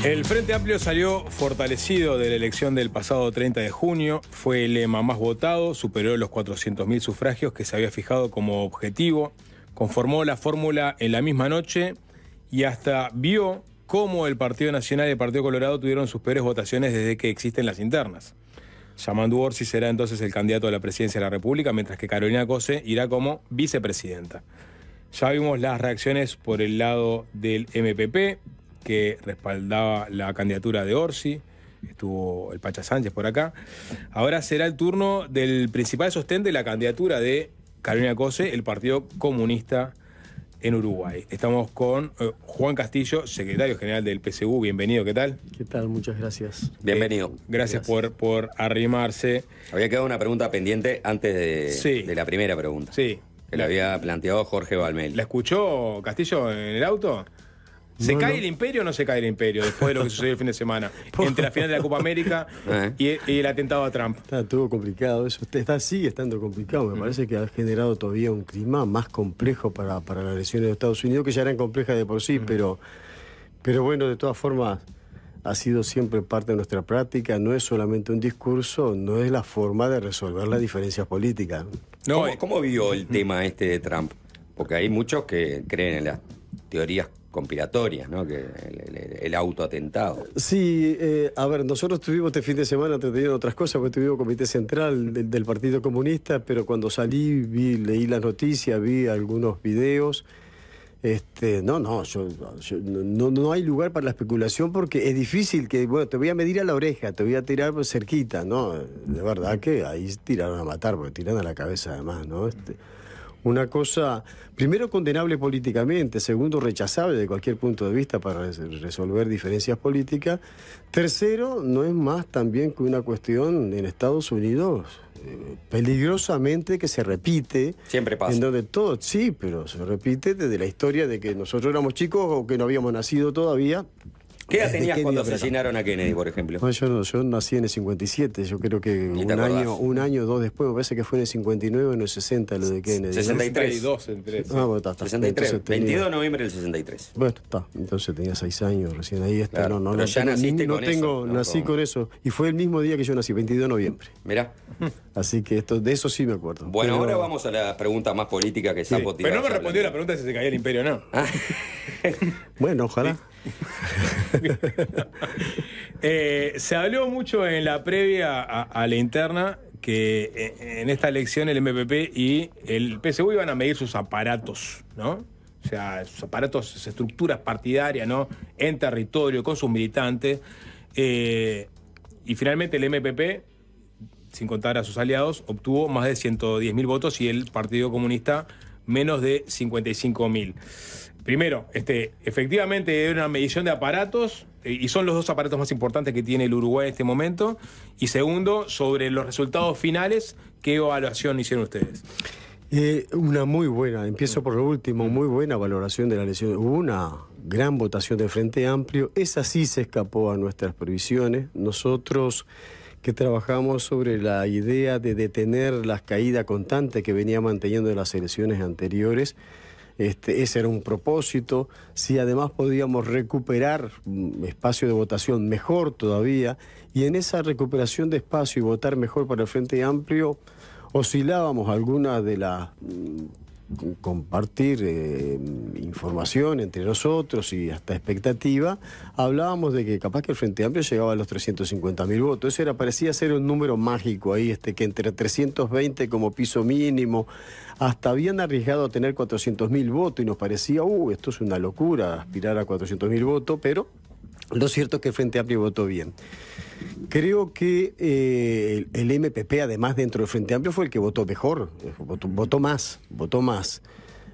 El Frente Amplio salió fortalecido de la elección del pasado 30 de junio. Fue el lema más votado, superó los 400.000 sufragios que se había fijado como objetivo. Conformó la fórmula en la misma noche y hasta vio cómo el Partido Nacional y el Partido Colorado tuvieron sus peores votaciones desde que existen las internas. Yamandu Orsi será entonces el candidato a la presidencia de la República, mientras que Carolina Cose irá como vicepresidenta. Ya vimos las reacciones por el lado del MPP, que respaldaba la candidatura de Orsi. Estuvo el Pacha Sánchez por acá. Ahora será el turno del principal sostén de la candidatura de Carolina Cose, el Partido Comunista en Uruguay. Estamos con Juan Castillo, secretario general del PSU. Bienvenido, ¿qué tal? ¿Qué tal? Muchas gracias. Bienvenido. Gracias por arrimarse. Había quedado una pregunta pendiente antes de la primera pregunta. Sí. Que la había planteado Jorge Valmeli. ¿La escuchó Castillo en el auto? ¿Se cae el imperio o no se cae el imperio después de lo que sucedió el fin de semana? Entre la final de la Copa América y el atentado a Trump. Está todo complicado eso. Sigue estando complicado. Me parece que ha generado todavía un clima más complejo para las elecciones de Estados Unidos, que ya eran complejas de por sí, pero bueno, de todas formas, ha sido siempre parte de nuestra práctica. No es solamente un discurso, no es la forma de resolver las diferencias políticas. No, ¿Cómo vio el tema este de Trump? Porque hay muchos que creen en las teorías conspiratorias, ¿no? Que el autoatentado. Sí, a ver, nosotros tuvimos este fin de semana entretenido otras cosas, porque tuvimos comité central del Partido Comunista, pero cuando salí, leí las noticias, vi algunos videos. No hay lugar para la especulación, porque es difícil que, bueno, te voy a medir a la oreja, te voy a tirar cerquita, ¿no? De verdad que ahí tiraron a matar, porque tiran a la cabeza además, ¿no? Una cosa, primero, condenable políticamente, segundo, rechazable de cualquier punto de vista para resolver diferencias políticas. Tercero, no es más también que una cuestión en Estados Unidos peligrosamente que se repite. Siempre pasa. En donde todo, sí, pero se repite desde la historia de que nosotros éramos chicos o que no habíamos nacido todavía. ¿Qué edad tenías cuando asesinaron a Kennedy, por ejemplo? Bueno, yo nací en el 57, yo creo que un año o dos después, me parece que fue en el 59 o en el 60 lo de Kennedy. 63. 63. Ah, bueno, está. 63, Entonces 22 de noviembre del 63. Bueno, está, entonces tenía 6 años recién ahí. Claro, pero ya naciste con eso. Nací con eso, y fue el mismo día que yo nací, 22 de noviembre. Mirá. Así que de eso sí me acuerdo. Bueno, ahora vamos a la pregunta más política que Sapo tiró. Pero no me respondió la pregunta de si se caía el imperio o no. Bueno, ojalá. Se habló mucho en la previa a la interna que en esta elección el MPP y el PSU iban a medir sus aparatos, ¿no? O sea, sus aparatos, sus estructuras partidarias, ¿no? En territorio, con sus militantes. Y finalmente el MPP, sin contar a sus aliados, obtuvo más de 110.000 votos y el Partido Comunista menos de 55.000. Primero, efectivamente era una medición de aparatos y son los dos aparatos más importantes que tiene el Uruguay en este momento. Y segundo, sobre los resultados finales, ¿qué evaluación hicieron ustedes? Una muy buena, empiezo por lo último, muy buena valoración de la elección. Hubo una gran votación del Frente Amplio, esa sí se escapó a nuestras previsiones. Nosotros, que trabajamos sobre la idea de detener las caídas constantes que venía manteniendo en las elecciones anteriores, ese era un propósito. Si además podíamos recuperar espacio de votación, mejor todavía. Y en esa recuperación de espacio y votar mejor para el Frente Amplio, oscilábamos algunas de las... compartir información entre nosotros y hasta expectativa. Hablábamos de que capaz que el Frente Amplio llegaba a los 350.000 votos. Eso parecía ser un número mágico ahí, que entre 320 como piso mínimo, hasta habían arriesgado a tener 400.000 votos y nos parecía, esto es una locura, aspirar a 400.000 votos, pero lo cierto es que el Frente Amplio votó bien. Creo que el MPP, además dentro del Frente Amplio, fue el que votó mejor, votó más. Votó más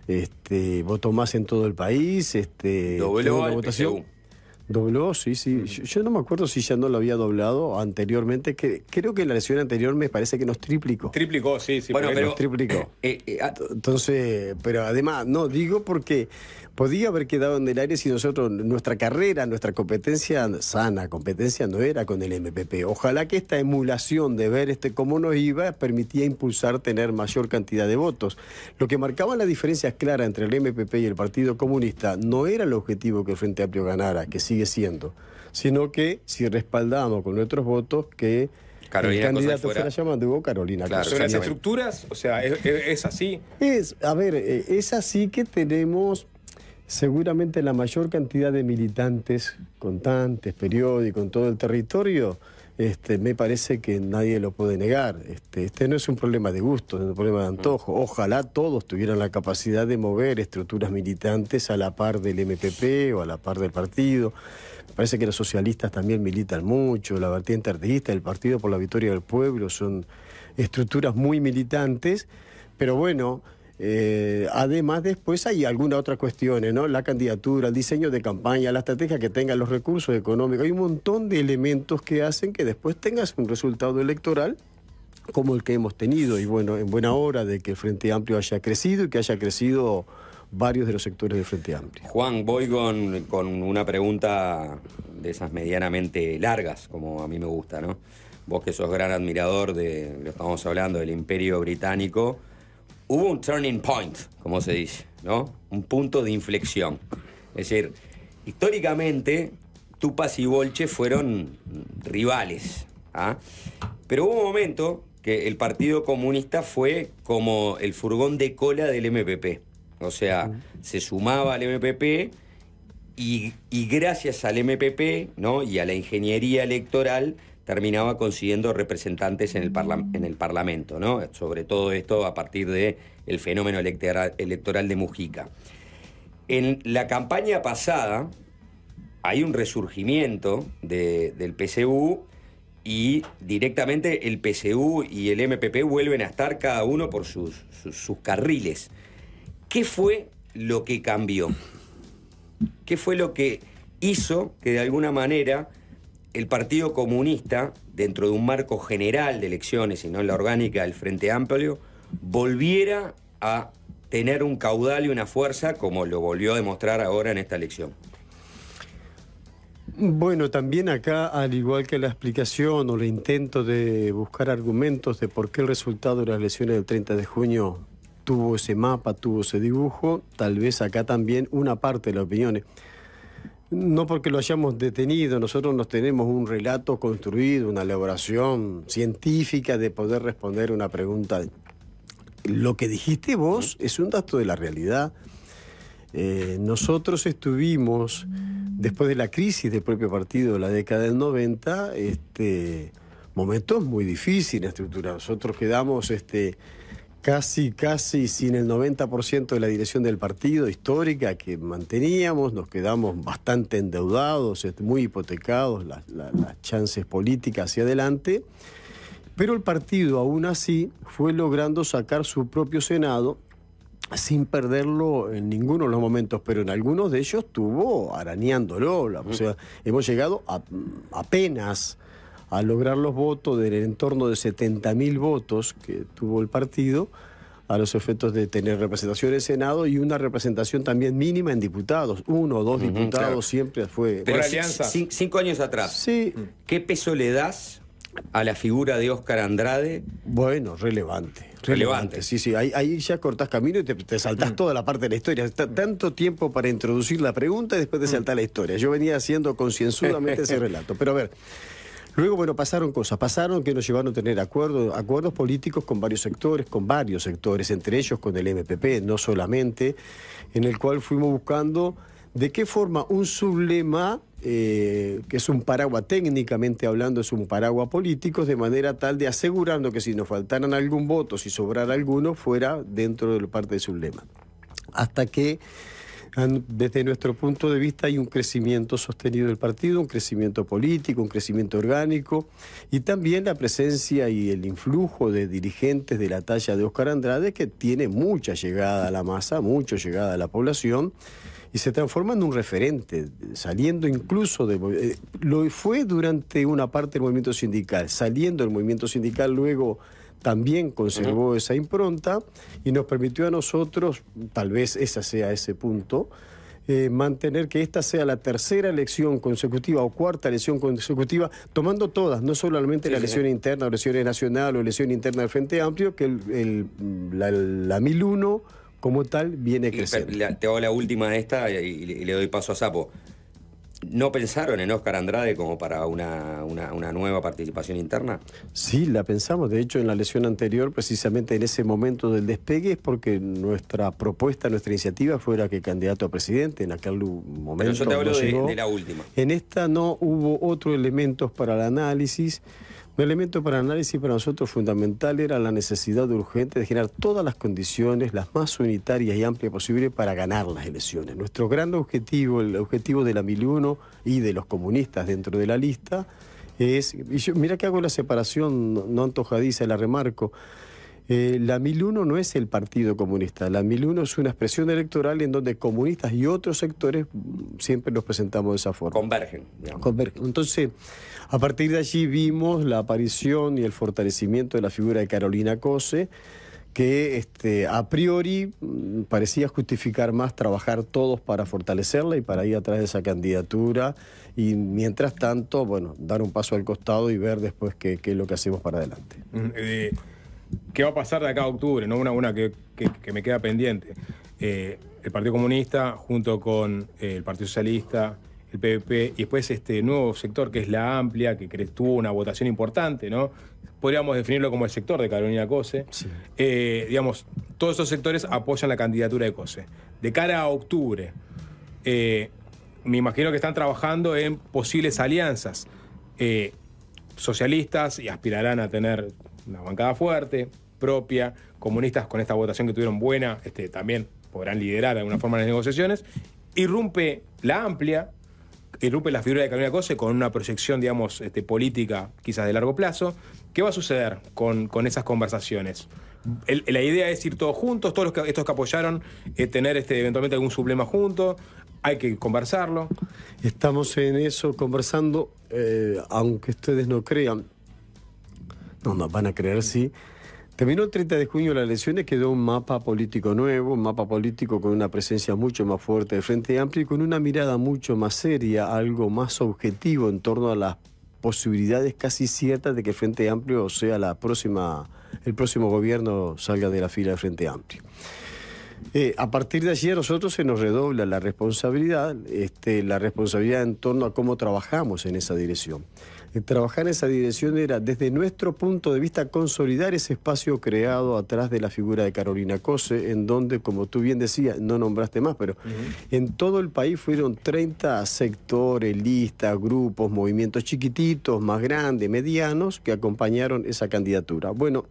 en todo el país. Dobló al PSU. Dobló, sí. Yo no me acuerdo si ya no lo había doblado anteriormente. Creo que en la elección anterior me parece que nos triplicó. Triplicó, sí. Bueno, pero nos triplicó. Entonces, pero además, no, digo porque podía haber quedado en el aire si nosotros, nuestra carrera, nuestra competencia sana, competencia no era con el MPP. Ojalá que esta emulación de ver cómo nos iba permitía impulsar tener mayor cantidad de votos. Lo que marcaba la diferencia clara entre el MPP y el Partido Comunista no era el objetivo que el Frente Amplio ganara, que sí sigue siendo, sino que si respaldamos con nuestros votos que Carolina el candidato Cosay fuera llamado Carolina Claro, Cosay. ¿Son las exactamente. estructuras? O sea, ¿es así? Es así que tenemos seguramente la mayor cantidad de militantes, contantes, periódicos, en todo el territorio. Me parece que nadie lo puede negar. Este no es un problema de gusto, es un problema de antojo. Ojalá todos tuvieran la capacidad de mover estructuras militantes a la par del MPP o a la par del partido. Me parece que los socialistas también militan mucho, la vertiente artiguista, el Partido por la Victoria del Pueblo, son estructuras muy militantes, pero bueno, además después hay algunas otras cuestiones, ¿no? La candidatura, el diseño de campaña, la estrategia que tengan, los recursos económicos, hay un montón de elementos que hacen que después tengas un resultado electoral como el que hemos tenido, y bueno, en buena hora de que el Frente Amplio haya crecido y que haya crecido varios de los sectores del Frente Amplio. Juan, voy con una pregunta de esas medianamente largas, como a mí me gusta, ¿no? Vos que sos gran admirador de, lo estamos hablando, del Imperio Británico, hubo un turning point, como se dice, ¿no? Un punto de inflexión. Es decir, históricamente, Tupas y Bolche fueron rivales, ¿ah? Pero hubo un momento que el Partido Comunista fue como el furgón de cola del MPP. O sea, se sumaba al MPP y gracias al MPP, ¿no? Y a la ingeniería electoral terminaba consiguiendo representantes en el Parlamento, ¿no? Sobre todo esto a partir del fenómeno electoral de Mujica. En la campaña pasada hay un resurgimiento del PSU y directamente el PSU y el MPP vuelven a estar cada uno por sus carriles. ¿Qué fue lo que cambió? ¿Qué fue lo que hizo que de alguna manera el Partido Comunista, dentro de un marco general de elecciones y no en la orgánica del Frente Amplio, volviera a tener un caudal y una fuerza como lo volvió a demostrar ahora en esta elección? Bueno, también acá, al igual que la explicación o el intento de buscar argumentos de por qué el resultado de las elecciones del 30 de junio tuvo ese mapa, tuvo ese dibujo, tal vez acá también una parte de las opiniones. No porque lo hayamos detenido, nosotros nos tenemos un relato construido, una elaboración científica de poder responder una pregunta. Lo que dijiste vos es un dato de la realidad. Nosotros estuvimos, después de la crisis del propio partido de la década del 90, momentos muy difíciles estructurados. Nosotros quedamos casi sin el 90% de la dirección del partido histórica que manteníamos, nos quedamos bastante endeudados, muy hipotecados, las chances políticas hacia adelante, pero el partido aún así fue logrando sacar su propio Senado sin perderlo en ninguno de los momentos, pero en algunos de ellos estuvo arañándolo, o sea, hemos llegado apenas a lograr los votos del entorno de 70.000 votos que tuvo el partido, a los efectos de tener representación en Senado y una representación también mínima en diputados. 1 o 2 diputados claro. Siempre fue... Pero alianza. 5 años atrás, sí. ¿Qué peso le das a la figura de Óscar Andrade? Bueno, relevante. Sí, ahí ya cortás camino y te saltás toda la parte de la historia. Tanto tiempo para introducir la pregunta y después te saltás la historia. Yo venía haciendo concienzudamente ese relato. Pero a ver... Luego, bueno, pasaron que nos llevaron a tener acuerdos políticos con varios sectores, entre ellos con el MPP, no solamente, en el cual fuimos buscando de qué forma un sublema, que es un paraguas, técnicamente hablando, es un paraguas político, de manera tal de asegurarnos que si nos faltaran algún voto, si sobrara alguno, fuera dentro de la parte del sublema. Hasta que... Desde nuestro punto de vista hay un crecimiento sostenido del partido, un crecimiento político, un crecimiento orgánico y también la presencia y el influjo de dirigentes de la talla de Óscar Andrade que tiene mucha llegada a la masa, mucha llegada a la población y se transforma en un referente, saliendo incluso de... lo fue durante una parte del movimiento sindical, saliendo del movimiento sindical luego... También conservó esa impronta y nos permitió a nosotros, tal vez ese sea ese punto, mantener que esta sea la tercera elección consecutiva o cuarta elección consecutiva, tomando todas, no solamente la elección interna o elecciones nacional o elección interna del Frente Amplio, que la 1001 como tal viene creciendo. Te hago la última de esta y le doy paso a Sapo. ¿No pensaron en Óscar Andrade como para una nueva participación interna? Sí, la pensamos. De hecho, en la elección anterior, precisamente en ese momento del despegue, es porque nuestra propuesta, nuestra iniciativa fuera que candidato a presidente en aquel momento. Pero yo te hablo no de la última. En esta no hubo otros elementos para el análisis. Un elemento para análisis para nosotros fundamental era la necesidad urgente de generar todas las condiciones, las más unitarias y amplias posibles para ganar las elecciones. Nuestro gran objetivo, el objetivo de la 1001 y de los comunistas dentro de la lista, es, y yo, mira que hago la separación no antojadiza, la remarco. La 1001 no es el Partido Comunista, la 1001 es una expresión electoral en donde comunistas y otros sectores siempre nos presentamos de esa forma. Convergen. Convergen. Entonces, a partir de allí vimos la aparición y el fortalecimiento de la figura de Carolina Cose, que a priori parecía justificar más trabajar todos para fortalecerla y para ir atrás de esa candidatura, y mientras tanto, bueno, dar un paso al costado y ver después qué es lo que hacemos para adelante. ¿Qué va a pasar de acá a octubre? ¿No? Una que me queda pendiente. El Partido Comunista junto con el Partido Socialista, el PVP, y después este nuevo sector que es la Amplia, que tuvo una votación importante, ¿no? Podríamos definirlo como el sector de Carolina Cose. Sí. Digamos, todos esos sectores apoyan la candidatura de Cose. De cara a octubre, me imagino que están trabajando en posibles alianzas socialistas y aspirarán a tener una bancada fuerte, propia. Comunistas, con esta votación que tuvieron buena, también podrán liderar de alguna forma las negociaciones. Irrumpe la Amplia, irrumpe la figura de Carolina Cose con una proyección, digamos, política quizás de largo plazo. ¿Qué va a suceder con esas conversaciones? La idea es ir todos juntos, todos estos que apoyaron, tener eventualmente algún sublema junto. Hay que conversarlo. Estamos en eso conversando, aunque ustedes no crean. No nos van a creer, sí. Terminó el 30 de junio las elecciones, quedó un mapa político nuevo, un mapa político con una presencia mucho más fuerte del Frente Amplio y con una mirada mucho más seria, algo más objetivo en torno a las posibilidades casi ciertas de que el Frente Amplio sea el próximo gobierno salga de la fila del Frente Amplio. A partir de allí a nosotros se nos redobla la responsabilidad en torno a cómo trabajamos en esa dirección. Trabajar en esa dirección era, desde nuestro punto de vista, consolidar ese espacio creado atrás de la figura de Carolina Cose, en donde, como tú bien decías, no nombraste más, pero en todo el país fueron 30 sectores, listas, grupos, movimientos chiquititos, más grandes, medianos, que acompañaron esa candidatura. Bueno,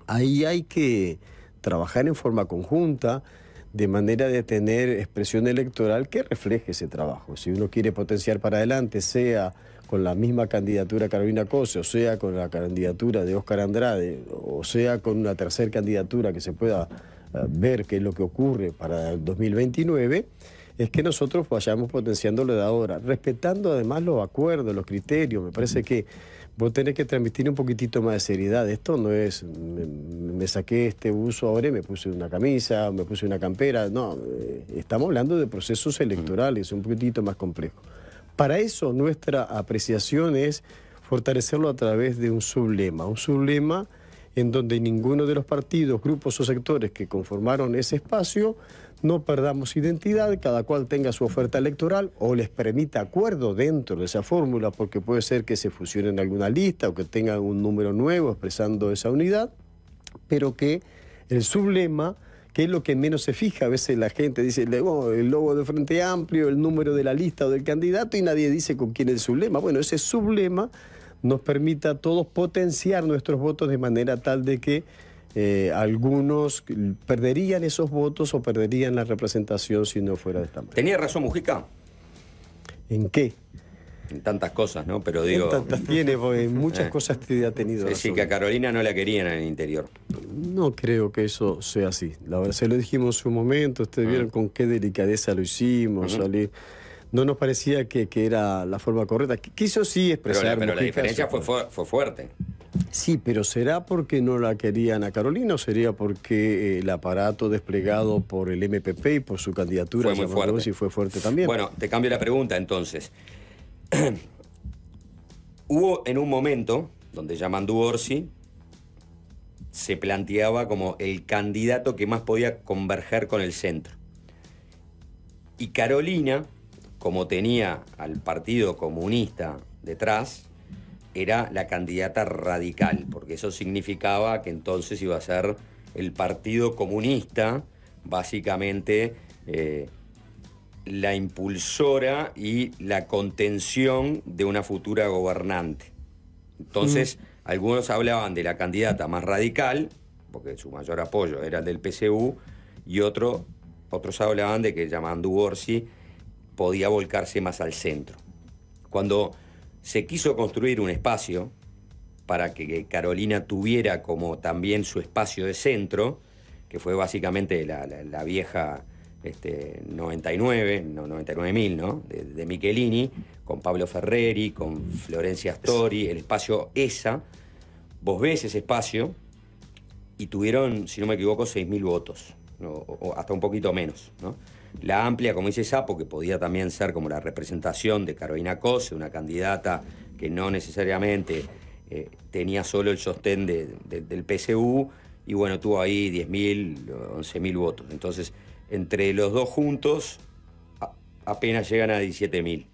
ahí hay que trabajar en forma conjunta, de manera de tener expresión electoral que refleje ese trabajo. Si uno quiere potenciar para adelante, sea con la misma candidatura Carolina Cose, o sea con la candidatura de Óscar Andrade, o sea con una tercera candidatura que se pueda ver qué es lo que ocurre para el 2029, es que nosotros vayamos potenciándolo de ahora, respetando además los acuerdos, los criterios. Me parece que vos tenés que transmitir un poquitito más de seriedad. Esto no es, me saqué este buzo ahora y me puse una camisa, me puse una campera. No, estamos hablando de procesos electorales, un poquitito más complejos. Para eso nuestra apreciación es fortalecerlo a través de un sublema en donde ninguno de los partidos, grupos o sectores que conformaron ese espacio no perdamos identidad, cada cual tenga su oferta electoral o les permita acuerdo dentro de esa fórmula, porque puede ser que se fusionen en alguna lista o que tengan un número nuevo expresando esa unidad, pero que el sublema, que es lo que menos se fija, a veces la gente dice el logo de Frente Amplio, el número de la lista o del candidato, y nadie dice con quién es el sublema. Bueno, ese sublema nos permita a todos potenciar nuestros votos de manera tal de que algunos perderían esos votos o perderían la representación si no fuera de esta manera. ¿Tenía razón Mujica? ¿En qué? En tantas cosas, ¿no? Pero digo... En tantas tiene, porque en muchas cosas te ha tenido razón. Es decir, que a Carolina no la querían en el interior. No creo que eso sea así. La verdad, se lo dijimos en su momento, ustedes vieron con qué delicadeza lo hicimos, no nos parecía que era la forma correcta. Quiso sí expresar... Pero la diferencia fue fuerte. Sí, pero ¿será porque no la querían a Carolina o sería porque el aparato desplegado por el MPP y por su candidatura fue muy fuerte? Fue fuerte también. Bueno, te cambio la pregunta entonces. Hubo en un momento donde Yamandu Orsi se planteaba como el candidato que más podía converger con el centro. Y Carolina como tenía al Partido Comunista detrás, era la candidata radical, porque eso significaba que entonces iba a ser el Partido Comunista, básicamente la impulsora y la contención de una futura gobernante. Entonces, algunos hablaban de la candidata más radical, porque su mayor apoyo era el del PSU, y otros hablaban de que Yamandu Orsi podía volcarse más al centro. Cuando se quiso construir un espacio para que Carolina tuviera como también su espacio de centro, que fue básicamente la vieja 99.000, ¿no? De Michelini, con Pablo Ferreri, con Florencia Astori, el espacio ESA. Vos ves ese espacio y tuvieron, si no me equivoco, 6.000 votos, ¿no? O hasta un poquito menos, ¿no? La amplia, como dice Sapo, que podía también ser como la representación de Carolina Cose, una candidata que no necesariamente tenía solo el sostén del PSU, y bueno, tuvo ahí 10.000, 11.000 votos. Entonces, entre los dos juntos, apenas llegan a 17.000.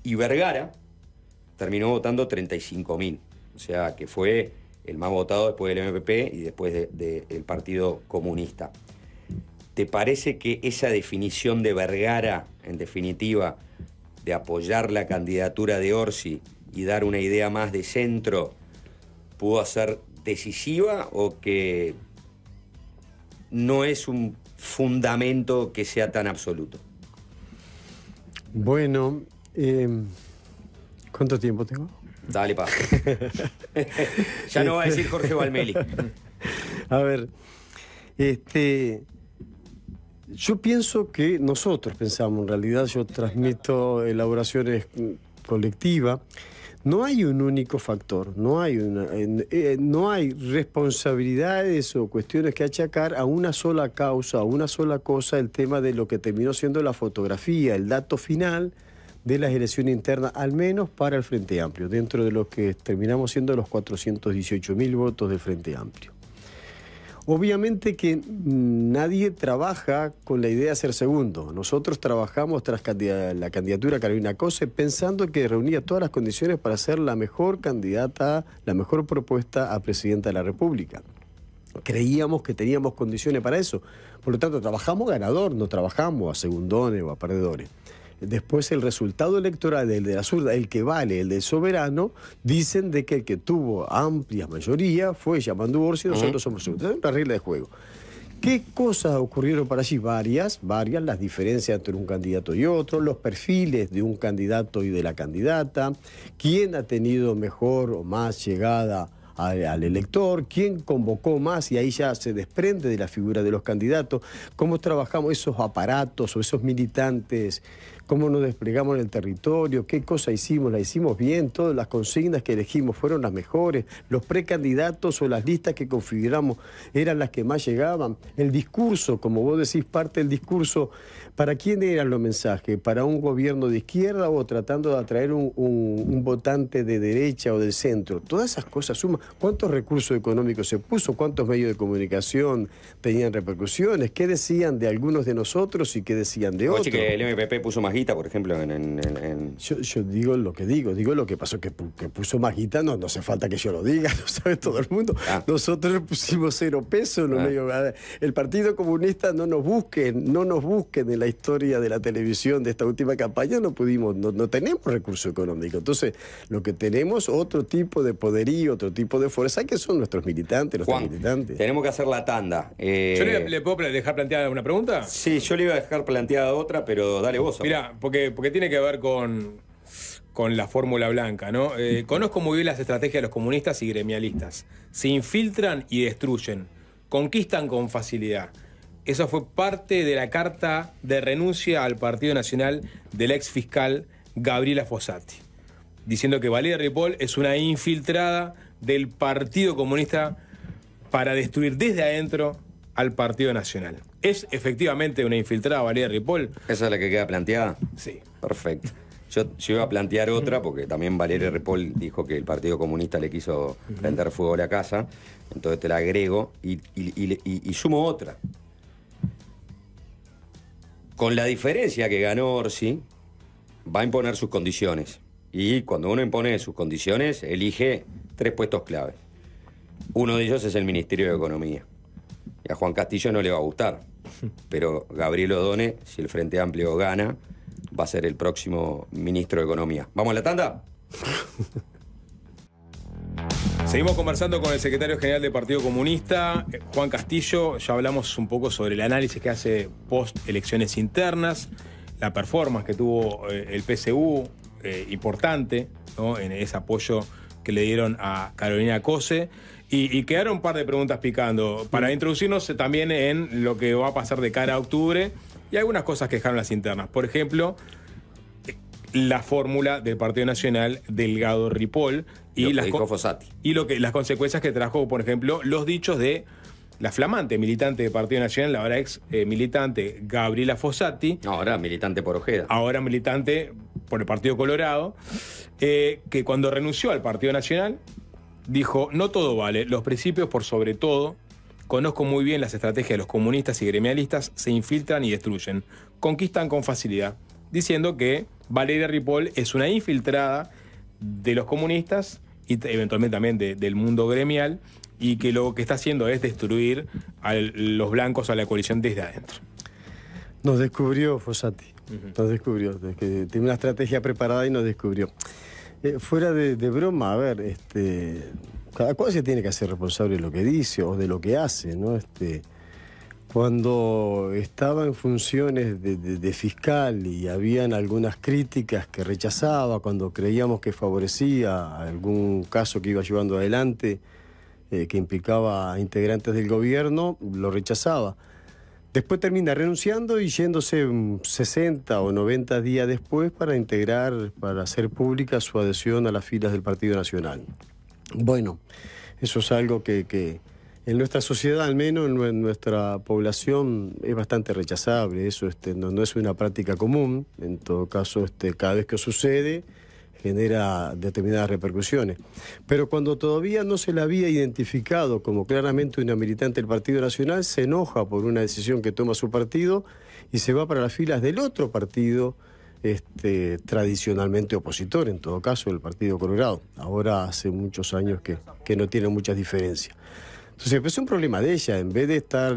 Y Vergara terminó votando 35.000. O sea, que fue el más votado después del MPP y después del Partido Comunista. ¿Te parece que esa definición de Vergara, en definitiva, de apoyar la candidatura de Orsi y dar una idea más de centro, pudo ser decisiva, o que no es un fundamento que sea tan absoluto? Bueno, ¿cuánto tiempo tengo? Dale, pa. Ya no va a decir Jorge Valmeli. A ver, yo pienso que nosotros pensamos, en realidad yo transmito elaboraciones colectivas. No hay un único factor, no hay responsabilidades o cuestiones que achacar a una sola causa, a una sola cosa, el tema de lo que terminó siendo la fotografía, el dato final de las elecciones internas, al menos para el Frente Amplio, dentro de lo que terminamos siendo los 418.000 votos del Frente Amplio. Obviamente que nadie trabaja con la idea de ser segundo. Nosotros trabajamos tras la candidatura de Carolina Cose pensando que reunía todas las condiciones para ser la mejor candidata, la mejor propuesta a presidenta de la República. Creíamos que teníamos condiciones para eso. Por lo tanto, trabajamos ganador, no trabajamos a segundones o a perdedores. Después el resultado electoral del de la zurda, el que vale, el del soberano, dicen de que el que tuvo amplia mayoría fue Yamandu Orsi y nosotros somos segundos. Es una regla de juego. ¿Qué cosas ocurrieron para allí? Varias, las diferencias entre un candidato y otro, los perfiles de un candidato y de la candidata, quién ha tenido mejor o más llegada al elector, quién convocó más, y ahí ya se desprende de la figura de los candidatos, cómo trabajamos esos aparatos o esos militantes, cómo nos desplegamos en el territorio, qué cosa hicimos, la hicimos bien, todas las consignas que elegimos fueron las mejores, los precandidatos o las listas que configuramos eran las que más llegaban, el discurso, como vos decís, parte del discurso, ¿para quién eran los mensajes? ¿Para un gobierno de izquierda o tratando de atraer un votante de derecha o del centro? Todas esas cosas suman. ¿Cuántos recursos económicos se puso? ¿Cuántos medios de comunicación tenían repercusiones? ¿Qué decían de algunos de nosotros y qué decían de otros? Oye, que el MPP puso más guita, por ejemplo, Yo digo lo que digo lo que pasó, que puso más guita, no hace falta que yo lo diga, lo sabe todo el mundo. Nosotros le pusimos 0 pesos. El Partido Comunista no nos busquen en la historia de la televisión de esta última campaña, no tenemos recursos económicos. Entonces, lo que tenemos, otro tipo de poderío, otro tipo de fuerza, que son nuestros militantes, Juan, militantes. Tenemos que hacer la tanda. ¿Yo le puedo dejar planteada una pregunta? Sí, yo le iba a dejar planteada otra, pero dale vos. Mirá, porque tiene que ver con la fórmula blanca, ¿no? Conozco muy bien las estrategias de los comunistas y gremialistas. Se infiltran y destruyen. Conquistan con facilidad. Eso fue parte de la carta de renuncia al Partido Nacional del ex fiscal Gabriela Fossati, diciendo que Valeria Ripoll es una infiltrada del Partido Comunista para destruir desde adentro al Partido Nacional. ¿Es efectivamente una infiltrada Valeria Ripoll? ¿Esa es la que queda planteada? Sí. Perfecto. Yo iba a plantear otra, porque también Valeria Ripoll dijo que el Partido Comunista le quiso prender fuego a la casa, entonces te la agrego y sumo otra. Con la diferencia que ganó Orsi, va a imponer sus condiciones. Y cuando uno impone sus condiciones, elige 3 puestos claves. Uno de ellos es el Ministerio de Economía. Y a Juan Castillo no le va a gustar. Pero Gabriel Odone, si el Frente Amplio gana, va a ser el próximo ministro de Economía. ¿Vamos a la tanda? Seguimos conversando con el secretario general del Partido Comunista, Juan Castillo. Ya hablamos un poco sobre el análisis que hace post elecciones internas, la performance que tuvo el PSU, importante, ¿no?, en ese apoyo que le dieron a Carolina Cose. Y quedaron un par de preguntas picando para introducirnos también en lo que va a pasar de cara a octubre y algunas cosas que dejaron las internas. Por ejemplo, la fórmula del Partido Nacional Delgado-Ripoll y las consecuencias que trajo, por ejemplo, los dichos de la flamante militante del Partido Nacional, la ahora ex militante Gabriela Fossati. Ahora militante por Ojeda. Ahora militante por el Partido Colorado, que cuando renunció al Partido Nacional dijo: no todo vale, los principios por sobre todo, conozco muy bien las estrategias de los comunistas y gremialistas, se infiltran y destruyen, conquistan con facilidad, diciendo que Valeria Ripoll es una infiltrada de los comunistas y eventualmente también del mundo gremial, y que lo que está haciendo es destruir a los blancos, a la coalición desde adentro. Nos descubrió Fossati, nos descubrió, que tiene una estrategia preparada y nos descubrió. Fuera de broma, a ver, cada cual se tiene que hacer responsable de lo que dice o de lo que hace, ¿no? Cuando estaba en funciones de fiscal y habían algunas críticas que rechazaba, cuando creíamos que favorecía algún caso que iba llevando adelante, que implicaba a integrantes del gobierno, lo rechazaba. Después termina renunciando y yéndose 60 o 90 días después para hacer pública su adhesión a las filas del Partido Nacional. Bueno, eso es algo que en nuestra sociedad, al menos en nuestra población, es bastante rechazable. Eso no es una práctica común. En todo caso, cada vez que sucede, genera determinadas repercusiones. Pero cuando todavía no se la había identificado como claramente una militante del Partido Nacional, se enoja por una decisión que toma su partido y se va para las filas del otro partido tradicionalmente opositor, en todo caso el Partido Colorado. Ahora hace muchos años que no tiene muchas diferencias. Entonces, pues es un problema de ella. En vez de estar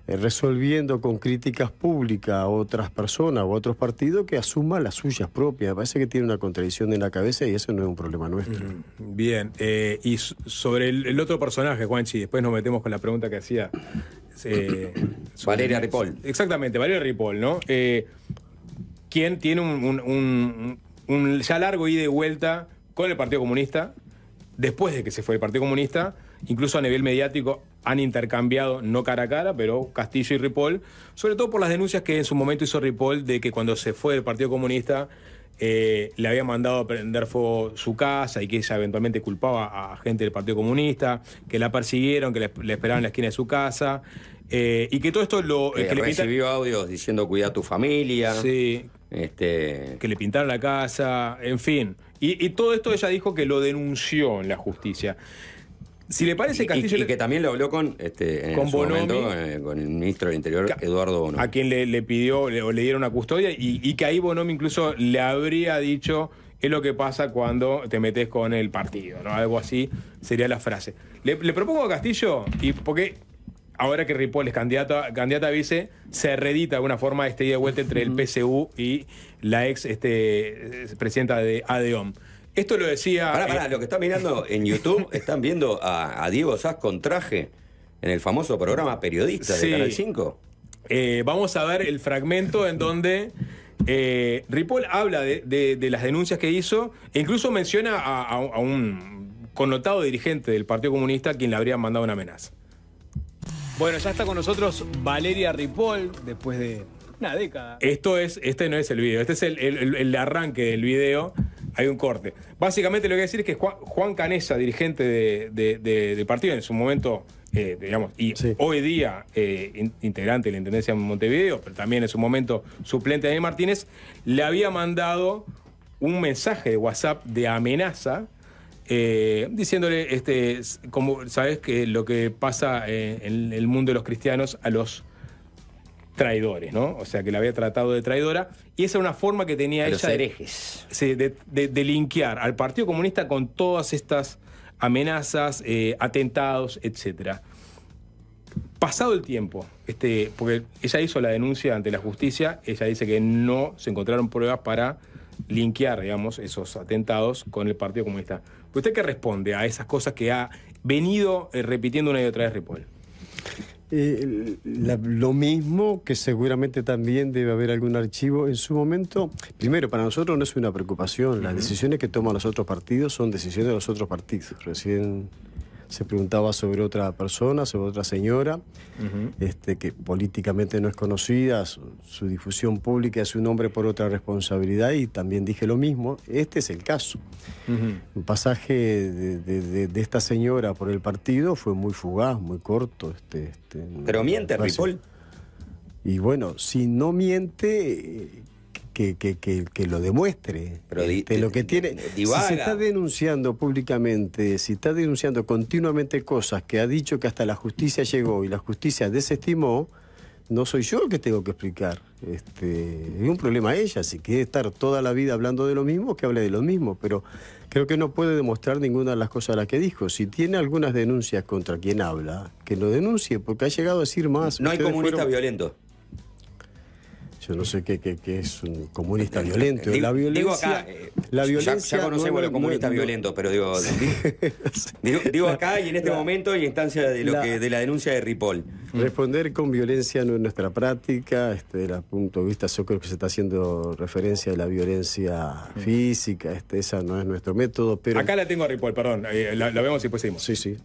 resolviendo con críticas públicas a otras personas o a otros partidos, que asuma las suyas propias. Me parece que tiene una contradicción en la cabeza y eso no es un problema nuestro. Bien. Y sobre el otro personaje, Juanchi, después nos metemos con la pregunta que hacía Valeria Ripoll. Exactamente, Valeria Ripoll, ¿no? Quien tiene un ya largo ida y vuelta con el Partido Comunista. Después de que se fue el Partido Comunista, incluso a nivel mediático han intercambiado, no cara a cara, pero Castillo y Ripoll, sobre todo por las denuncias que en su momento hizo Ripoll de que cuando se fue del Partido Comunista le había mandado a prender fuego su casa y que ella eventualmente culpaba a gente del Partido Comunista, que la persiguieron, que le esperaban en la esquina de su casa, y que todo esto que recibió audios diciendo cuida a tu familia. Sí. Que le pintaron la casa, en fin. Y todo esto ella dijo que lo denunció en la justicia. Si le parece, Castillo... Y que también lo habló con su momento, con el ministro del Interior, Eduardo Bonomi. A quien le pidió, o le dieron una custodia, y que ahí Bonomi incluso le habría dicho: es lo que pasa cuando te metes con el partido, ¿no? Algo así sería la frase. Le propongo a Castillo, y porque... ahora que Ripoll es candidata a vice, se reedita de alguna forma ida y vuelta entre el PSU y la ex presidenta de ADEOM. Esto lo decía... Pará, lo que están mirando en YouTube, están viendo a Diego Sás con traje en el famoso programa Periodista de Canal 5. Vamos a ver el fragmento en donde Ripoll habla de las denuncias que hizo e incluso menciona a un connotado dirigente del Partido Comunista a quien le habrían mandado una amenaza. Bueno, ya está con nosotros Valeria Ripoll, después de una década. Este no es el video, este es el arranque del video. Hay un corte. Básicamente lo que voy a decir es que Juan Canessa, dirigente del partido, en su momento, sí, hoy día integrante de la Intendencia de Montevideo, pero también en su momento suplente de Daniel Martínez, le había mandado un mensaje de WhatsApp de amenaza, diciéndole, como sabes que lo que pasa en el mundo de los cristianos, a los traidores, ¿no? O sea, que la había tratado de traidora. Y esa era una forma que tenía ella los herejes. De linkear al Partido Comunista con todas estas amenazas, atentados, etcétera. Pasado el tiempo, porque ella hizo la denuncia ante la justicia, ella dice que no se encontraron pruebas para linkear, digamos, esos atentados con el Partido Comunista. ¿Usted qué responde a esas cosas que ha venido repitiendo una y otra vez Ripoll? Lo mismo, que seguramente también debe haber algún archivo en su momento. Primero, para nosotros no es una preocupación. Las decisiones que toman los otros partidos son decisiones de los otros partidos. Recién se preguntaba sobre otra persona, sobre otra señora, que políticamente no es conocida, su difusión pública es un nombre por otra responsabilidad, y también dije lo mismo. Este es el caso. Un pasaje de esta señora por el partido fue muy fugaz, muy corto. Pero miente Ripoll. Y bueno, si no miente, que lo demuestre. Pero lo que tiene. Divaga. Si se está denunciando públicamente, si está denunciando continuamente cosas que ha dicho que hasta la justicia llegó y la justicia desestimó, no soy yo el que tengo que explicar. Es un problema ella. Si quiere estar toda la vida hablando de lo mismo, que hable de lo mismo. Pero creo que no puede demostrar ninguna de las cosas a las que dijo. Si tiene algunas denuncias contra quien habla, que lo denuncie, porque ha llegado a decir más. No hay comunista violento. Yo no sé qué es un comunista violento. La violencia, digo acá, la violencia ya conocemos los comunistas violentos, pero digo acá y en este momento y en instancia de la denuncia de Ripoll. Responder con violencia no es nuestra práctica. Desde el punto de vista, yo creo que se está haciendo referencia a la violencia física. Esa no es nuestro método. Pero acá la tengo a Ripoll, perdón. La vemos y después seguimos. Sí, sí.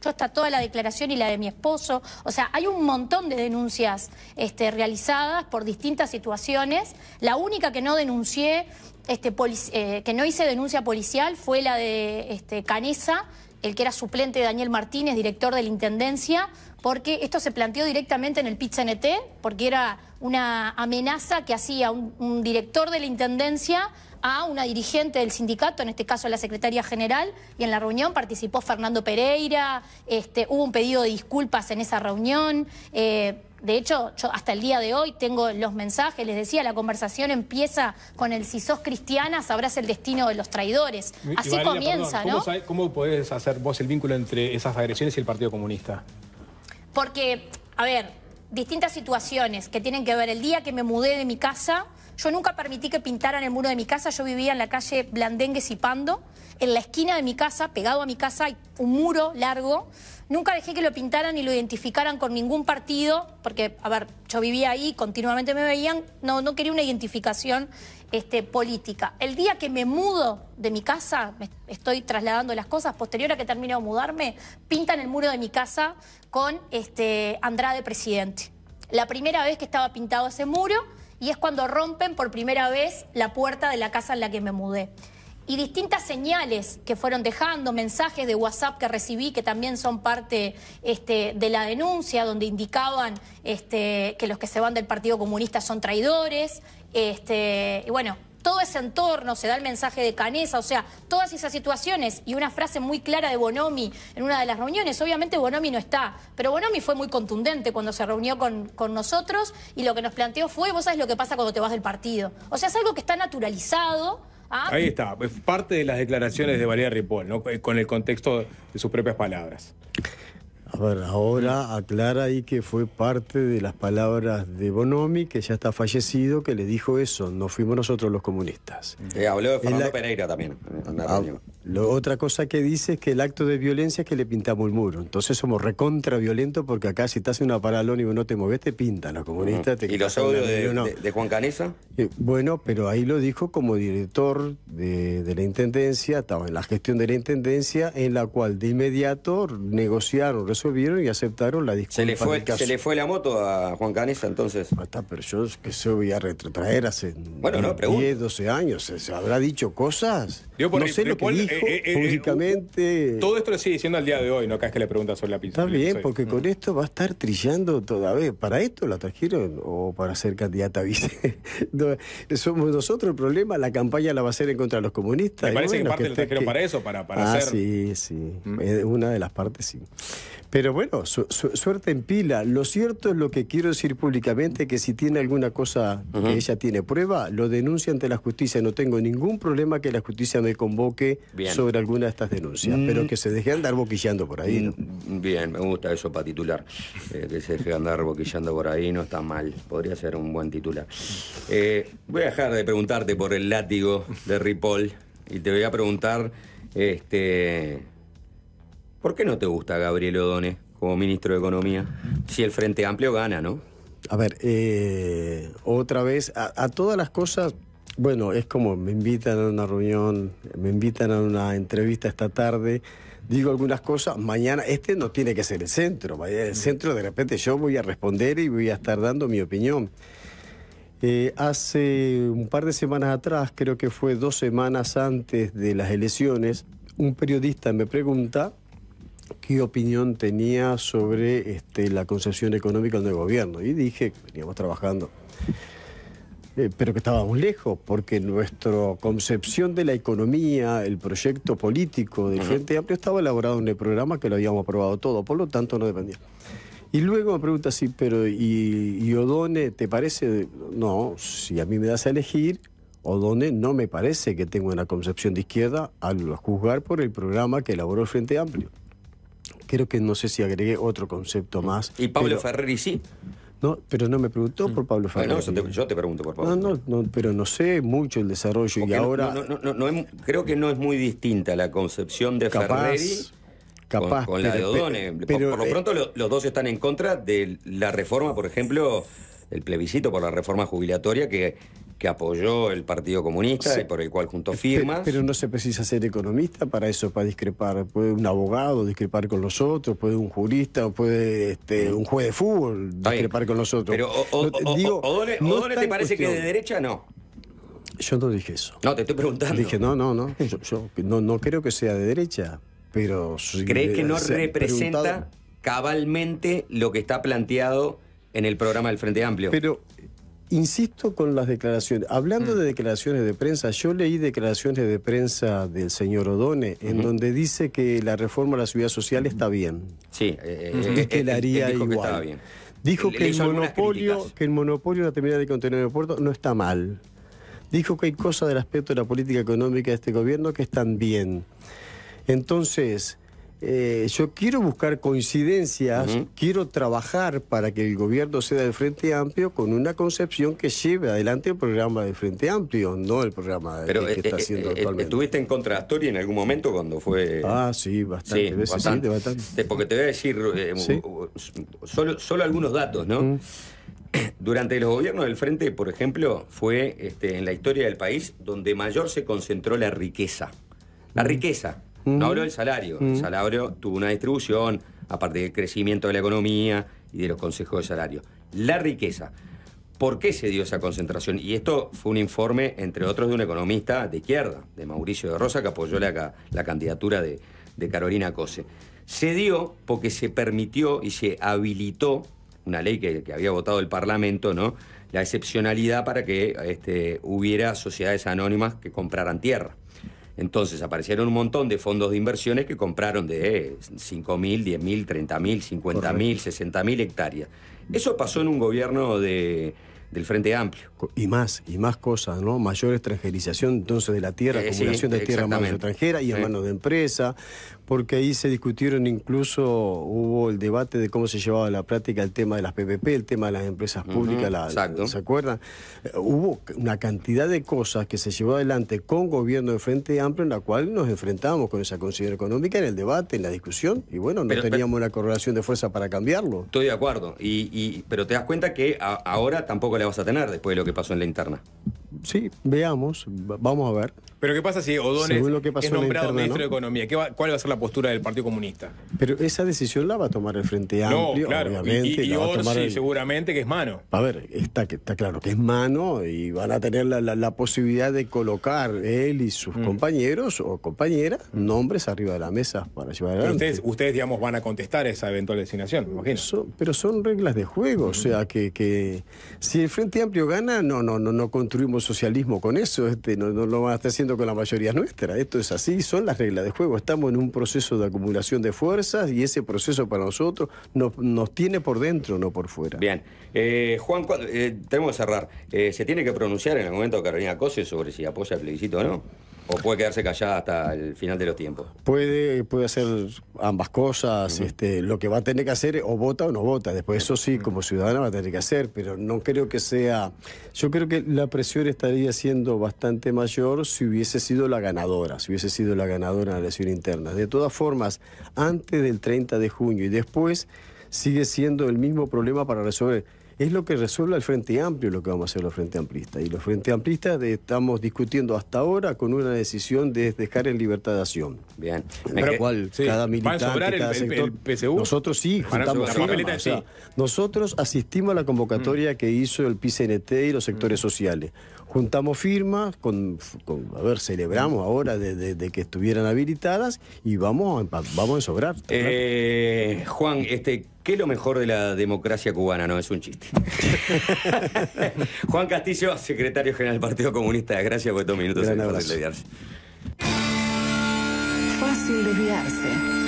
Está toda la declaración y la de mi esposo. O sea, hay un montón de denuncias realizadas por distintas situaciones. La única que no denuncié, que no hice denuncia policial, fue la de Canesa, el que era suplente de Daniel Martínez, director de la Intendencia, porque esto se planteó directamente en el PIT-CNT, porque era una amenaza que hacía un director de la Intendencia a una dirigente del sindicato, en este caso la secretaria general, y en la reunión participó Fernando Pereira, hubo un pedido de disculpas en esa reunión. De hecho, yo hasta el día de hoy tengo los mensajes, les decía, la conversación empieza con el "si sos cristiana sabrás el destino de los traidores". Así Valeria, comienza, perdón, ¿no? ¿Cómo podés hacer vos el vínculo entre esas agresiones y el Partido Comunista? Porque, a ver, distintas situaciones que tienen que ver. El día que me mudé de mi casa, yo nunca permití que pintaran el muro de mi casa. Yo vivía en la calle Blandengues y Pando. En la esquina de mi casa, pegado a mi casa, hay un muro largo. Nunca dejé que lo pintaran y lo identificaran con ningún partido, porque, a ver, yo vivía ahí, continuamente me veían. No quería una identificación política. El día que me mudo de mi casa, me estoy trasladando las cosas, posterior a que termino de mudarme, pintan el muro de mi casa con Andrade presidente. La primera vez que estaba pintado ese muro, y es cuando rompen por primera vez la puerta de la casa en la que me mudé. Y distintas señales que fueron dejando, mensajes de WhatsApp que recibí, que también son parte de la denuncia, donde indicaban que los que se van del Partido Comunista son traidores. Y bueno, todo ese entorno, se da el mensaje de Canesa, o sea, todas esas situaciones, y una frase muy clara de Bonomi en una de las reuniones. Obviamente Bonomi no está, pero Bonomi fue muy contundente cuando se reunió con nosotros, y lo que nos planteó fue: vos sabés lo que pasa cuando te vas del partido. O sea, es algo que está naturalizado. Ahí está, es parte de las declaraciones de Valeria Ripoll, ¿no? Con el contexto de sus propias palabras. A ver, ahora aclara ahí que fue parte de las palabras de Bonomi, que ya está fallecido, que le dijo eso: no fuimos nosotros los comunistas. Habló de Fernando Pereira también. Otra cosa que dice es que el acto de violencia es que le pintamos el muro. Entonces somos recontra violentos, porque acá si estás en una paralón y vos no te movés, te pintan los comunistas. ¿Y los audios de Juan Canesa? Bueno, pero ahí lo dijo como director de la Intendencia, estaba en la gestión de la Intendencia, en la cual de inmediato negociaron, resolvieron y aceptaron la disculpa. ¿Se le fue la moto a Juan Canesa entonces? Pero yo que se voy a retrotraer hace 10, 12 años. ¿Se habrá dicho cosas? No sé lo que dije. públicamente. Todo esto lo sigue diciendo al día de hoy, no cada vez que le preguntas sobre la pizza. Está bien, porque con esto va a estar trillando todavía. ¿Para esto la trajeron o para ser candidata a vice? No, somos nosotros el problema, la campaña la va a hacer en contra de los comunistas. Me parece que parte que lo trajeron para eso, para hacer... Sí. Una de las partes sí. Pero bueno, suerte en pila. Lo cierto es lo que quiero decir públicamente, que si tiene alguna cosa que ella tiene prueba, lo denuncia ante la justicia. No tengo ningún problema que la justicia me convoque sobre alguna de estas denuncias, pero que se deje andar boquillando por ahí, ¿no? Bien, me gusta eso para titular. Que se deje andar boquillando por ahí no está mal. Podría ser un buen titular. Voy a dejar de preguntarte por el látigo de Ripoll y te voy a preguntar... ¿Por qué no te gusta Gabriel Odone como ministro de Economía? Si el Frente Amplio gana, ¿no? A ver, otra vez, a todas las cosas, bueno, es como me invitan a una reunión, me invitan a una entrevista esta tarde, digo algunas cosas, mañana, no tiene que ser el centro, el centro de repente yo voy a responder y voy a estar dando mi opinión. Hace un par de semanas atrás, creo que fue 2 semanas antes de las elecciones, un periodista me pregunta qué opinión tenía sobre la concepción económica del gobierno. Y dije que veníamos trabajando, pero que estábamos lejos, porque nuestra concepción de la economía, el proyecto político del Frente Amplio estaba elaborado en el programa que lo habíamos aprobado todo, por lo tanto no dependía. Y luego me pregunta así, pero ¿y Odone te parece? No, si a mí me das a elegir, Odone no me parece que tenga una concepción de izquierda al juzgar por el programa que elaboró el Frente Amplio. Creo que no sé si agregué otro concepto más. ¿Y Pablo Ferreri sí? No, pero no me preguntó por Pablo Ferreri. Bueno, yo te pregunto por Pablo. No, pero no sé mucho el desarrollo. Porque y ahora... creo que no es muy distinta la concepción de Ferreri con la de Odone. Pero, por lo pronto los dos están en contra de la reforma, por ejemplo, el plebiscito por la reforma jubilatoria que apoyó el Partido Comunista y por el cual juntó firmas. Pero no se precisa ser economista para eso, para discrepar. Puede un abogado discrepar con los otros, puede un jurista, puede un juez de fútbol discrepar con los otros. Pero Odone ¿te parece que de derecha? No. Yo no dije eso. No, te estoy preguntando. Dije, no. Yo no creo que sea de derecha, pero... ¿Crees que no representa cabalmente lo que está planteado en el programa del Frente Amplio? Pero... Insisto con las declaraciones. Hablando de declaraciones de prensa, yo leí declaraciones de prensa del señor Odone en donde dice que la reforma a la seguridad social está bien. Sí, que la haría dijo igual. Que estaba bien. Dijo que el monopolio de la terminal de contenedores de puerto no está mal. Dijo que hay cosas del aspecto de la política económica de este gobierno que están bien. Entonces... yo quiero buscar coincidencias, quiero trabajar para que el gobierno sea del Frente Amplio con una concepción que lleve adelante el programa del Frente Amplio, no el programa que está haciendo actualmente. ¿Estuviste en contra de Astori en algún momento cuando fue...? Sí, bastante veces, bastante. Porque te voy a decir solo algunos datos, ¿no? Durante los gobiernos del Frente, por ejemplo, fue en la historia del país donde mayor se concentró la riqueza. La riqueza. No hablo del salario. El salario tuvo una distribución a partir del crecimiento de la economía y de los consejos de salario. La riqueza. ¿Por qué se dio esa concentración? Y esto fue un informe, entre otros, de un economista de izquierda, de Mauricio de Rosa, que apoyó la candidatura de Carolina Cose. Se dio porque se permitió y se habilitó una ley que había votado el Parlamento, ¿no? La excepcionalidad para que hubiera sociedades anónimas que compraran tierra. Entonces aparecieron un montón de fondos de inversiones que compraron de 5.000, 10.000, 30.000, 50.000, 60.000 hectáreas. Eso pasó en un gobierno del Frente Amplio. Y más cosas, ¿no? Mayor extranjerización entonces de la tierra, acumulación de tierra en manos extranjeras y en manos de empresas, porque ahí se discutieron, incluso hubo el debate de cómo se llevaba a la práctica el tema de las PPP, el tema de las empresas públicas, ¿se acuerdan? Hubo una cantidad de cosas que se llevó adelante con gobierno de Frente Amplio en la cual nos enfrentamos con esa consideración económica en el debate, en la discusión, y bueno, no teníamos una correlación de fuerza para cambiarlo. Estoy de acuerdo, pero te das cuenta que ahora tampoco la vas a tener después de lo que pasó en la interna. Sí, veamos, vamos a ver. Pero ¿qué pasa si O'Donnell Según lo que pasó es en la nombrado interna, ministro ¿no? de Economía? ¿Cuál va a ser la postura del Partido Comunista? Pero esa decisión la va a tomar el Frente Amplio, No, claro. obviamente. Y la va a tomar Orsi seguramente que es mano. A ver, está claro que es mano y van a tener la posibilidad de colocar él y sus compañeros o compañeras nombres arriba de la mesa para llevar Pero adelante. ustedes, digamos, van a contestar esa eventual designación, me imagino. Pero son reglas de juego, o sea que si el Frente Amplio gana, no construimos socialismo con eso, no lo van a estar haciendo con la mayoría nuestra. Esto es así, son las reglas de juego. Estamos en un proceso de acumulación de fuerzas y ese proceso para nosotros nos tiene por dentro, no por fuera. Bien. Juan, tenemos que cerrar. ¿Se tiene que pronunciar en el momento Carolina Cose sobre si apoya el plebiscito o no? ¿O puede quedarse callada hasta el final de los tiempos? Puede hacer ambas cosas. Lo que va a tener que hacer o vota o no vota. Después eso sí, como ciudadana va a tener que hacer, pero no creo que sea... Yo creo que la presión estaría siendo bastante mayor si hubiese sido la ganadora, en la elección interna. De todas formas, antes del 30 de junio y después sigue siendo el mismo problema para resolver. Es lo que resuelve el Frente Amplio, lo que vamos a hacer los Frente Amplistas. Y los Frente Amplistas estamos discutiendo hasta ahora con una decisión de dejar en libertad de acción. Bien. En la cual cada militante, ¿Va a sobrar cada sector... el PSU? Nosotros sí, juntamos firmas. O sea, nosotros asistimos a la convocatoria que hizo el PCNT y los sectores sociales. Juntamos firmas, celebramos ahora de que estuvieran habilitadas y vamos a sobrar. Juan, ¿qué es lo mejor de la democracia cubana? No, es un chiste. Juan Castillo, secretario general del Partido Comunista. Gracias por estos minutos. Gran abrazo. Fácil desviarse. Fácil desviarse.